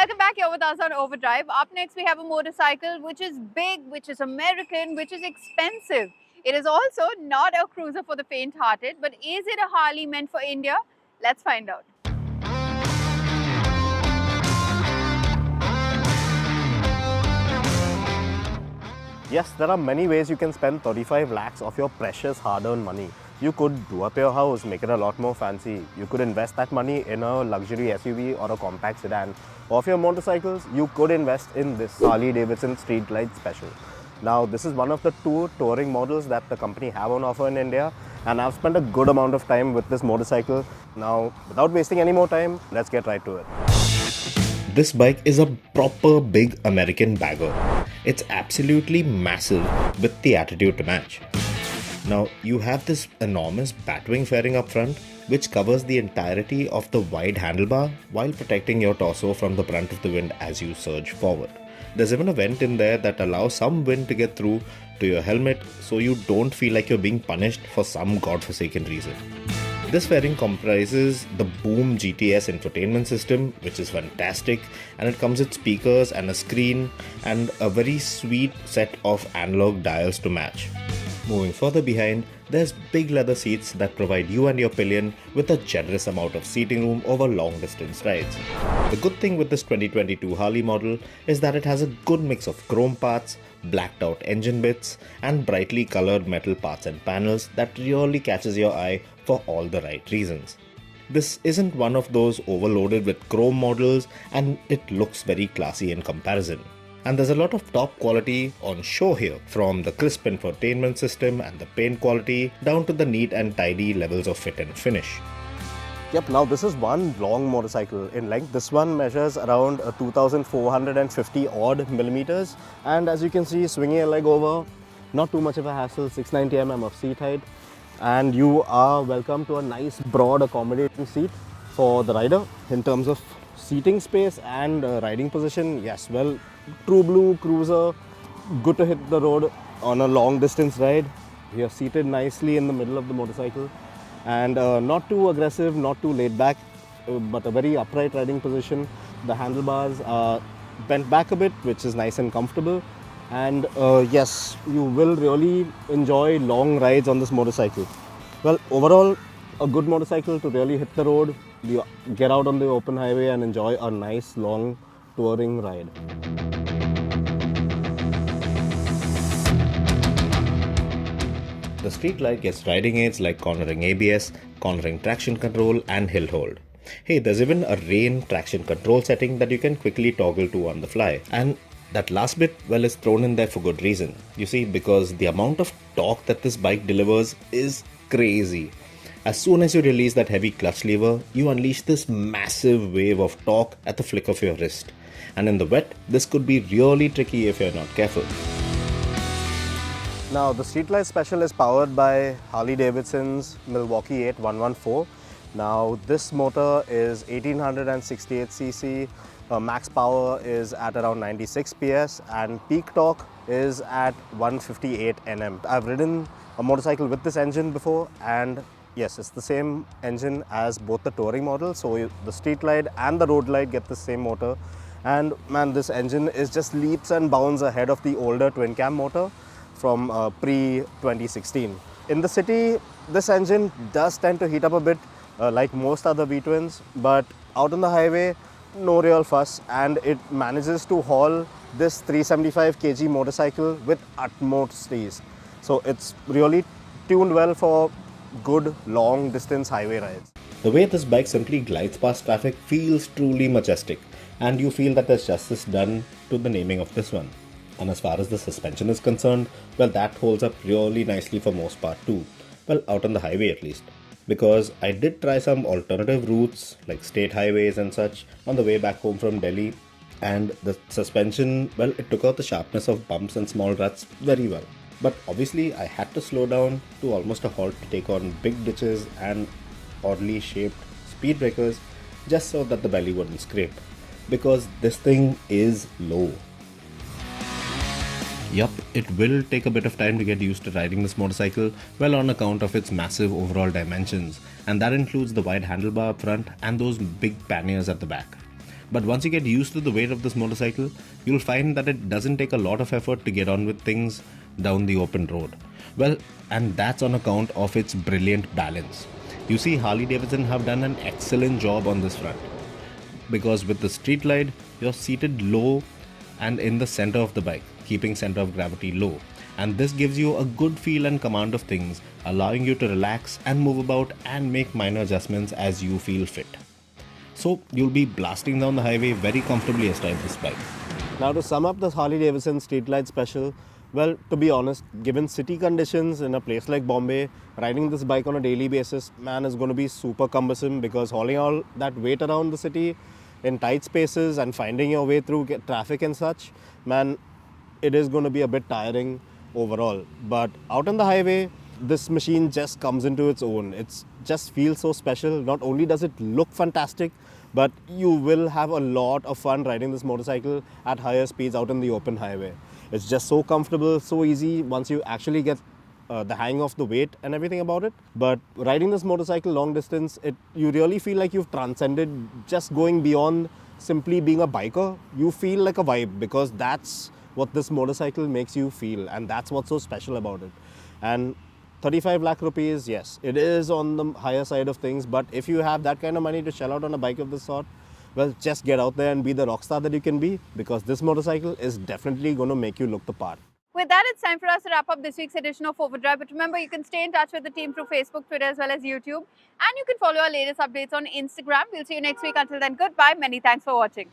welcome back here with us on Overdrive. Up next, we have a motorcycle which is big, which is American, which is expensive. It is also not a cruiser for the faint-hearted, but is it a Harley meant for India? Let's find out. Yes, there are many ways you can spend 35 lakhs of your precious hard-earned money. You could do up your house, make it a lot more fancy. You could invest that money in a luxury SUV or a compact sedan. Or for your motorcycles, you could invest in this Harley-Davidson Street Glide Special. Now, this is one of the two touring models that the company have on offer in India, and I've spent a good amount of time with this motorcycle. Now, without wasting any more time, let's get right to it. This bike is a proper big American bagger. It's absolutely massive with the attitude to match. Now you have this enormous batwing fairing up front which covers the entirety of the wide handlebar while protecting your torso from the brunt of the wind as you surge forward. There's even a vent in there that allows some wind to get through to your helmet so you don't feel like you're being punished for some godforsaken reason. This fairing comprises the Boom GTS infotainment system, which is fantastic, and it comes with speakers and a screen and a very sweet set of analog dials to match. Moving further behind, there's big leather seats that provide you and your pillion with a generous amount of seating room over long distance rides. The good thing with this 2022 Harley model is that it has a good mix of chrome parts, blacked out engine bits, and brightly colored metal parts and panels that really catches your eye for all the right reasons. This isn't one of those overloaded with chrome models, and it looks very classy in comparison. And there's a lot of top quality on show here, from the crisp infotainment system and the paint quality down to the neat and tidy levels of fit and finish. Yep, now this is one long motorcycle in length. This one measures around 2,450 odd millimeters, and as you can see, swinging a leg over, not too much of a hassle, 690 mm of seat height, and you are welcome to a nice broad accommodating seat for the rider. In terms of seating space and riding position, yes, well, true blue cruiser, good to hit the road on a long distance ride. We are seated nicely in the middle of the motorcycle, and not too aggressive, not too laid back, but a very upright riding position. The handlebars are bent back a bit, which is nice and comfortable, and yes, you will really enjoy long rides on this motorcycle. Well, overall, a good motorcycle to really hit the road, you get out on the open highway and enjoy a nice long touring ride. The Street Glide gets riding aids like cornering ABS, cornering traction control, and hill hold. Hey, there's even a rain traction control setting that you can quickly toggle to on the fly. And that last bit, well, is thrown in there for good reason. You see, because the amount of torque that this bike delivers is crazy. As soon as you release that heavy clutch lever, you unleash this massive wave of torque at the flick of your wrist. And in the wet, this could be really tricky if you're not careful. Now, the Street Glide Special is powered by Harley-Davidson's Milwaukee 8114. Now, this motor is 1868cc, max power is at around 96 PS, and peak torque is at 158 Nm. I've ridden a motorcycle with this engine before, and yes, it's the same engine as both the touring models. So the Street Glide and the Road Glide get the same motor, and man, this engine is just leaps and bounds ahead of the older twin cam motor from pre-2016. In the city, this engine does tend to heat up a bit like most other V-twins, but out on the highway, no real fuss, and it manages to haul this 375 kg motorcycle with utmost ease. So it's really tuned well for good long distance highway rides. The way this bike simply glides past traffic feels truly majestic, and you feel that there's justice done to the naming of this one. And as far as the suspension is concerned, well, that holds up really nicely for most part too. Well, out on the highway at least. Because I did try some alternative routes like state highways and such on the way back home from Delhi, and the suspension, well, it took out the sharpness of bumps and small ruts very well. But obviously I had to slow down to almost a halt to take on big ditches and oddly shaped speed breakers just so that the belly wouldn't scrape. Because this thing is low. Yup, it will take a bit of time to get used to riding this motorcycle, well, on account of its massive overall dimensions, and that includes the wide handlebar up front and those big panniers at the back. But once you get used to the weight of this motorcycle, you'll find that it doesn't take a lot of effort to get on with things down the open road. Well, and that's on account of its brilliant balance. You see, Harley-Davidson have done an excellent job on this front. Because with the Street Glide, you're seated low and in the center of the bike, keeping center of gravity low. And this gives you a good feel and command of things, allowing you to relax and move about and make minor adjustments as you feel fit. So you'll be blasting down the highway very comfortably astride this bike. Now to sum up this Harley-Davidson Street Glide Special, well, to be honest, given city conditions in a place like Bombay, riding this bike on a daily basis, man, is going to be super cumbersome because hauling all that weight around the city in tight spaces and finding your way through traffic and such, man, it is going to be a bit tiring overall. But out on the highway, this machine just comes into its own. It just feels so special. Not only does it look fantastic, but you will have a lot of fun riding this motorcycle at higher speeds out on the open highway. It's just so comfortable, so easy once you actually get the hang of the weight and everything about it. But riding this motorcycle long distance, you really feel like you've transcended just going beyond simply being a biker. You feel like a vibe because that's what this motorcycle makes you feel, and that's what's so special about it. And 35 lakh rupees, yes, it is on the higher side of things, but if you have that kind of money to shell out on a bike of this sort, well, just get out there and be the rock star that you can be, because this motorcycle is definitely going to make you look the part. With that, it's time for us to wrap up this week's edition of Overdrive. But remember, you can stay in touch with the team through Facebook, Twitter, as well as YouTube. And you can follow our latest updates on Instagram. We'll see you next week. Until then, goodbye. Many thanks for watching.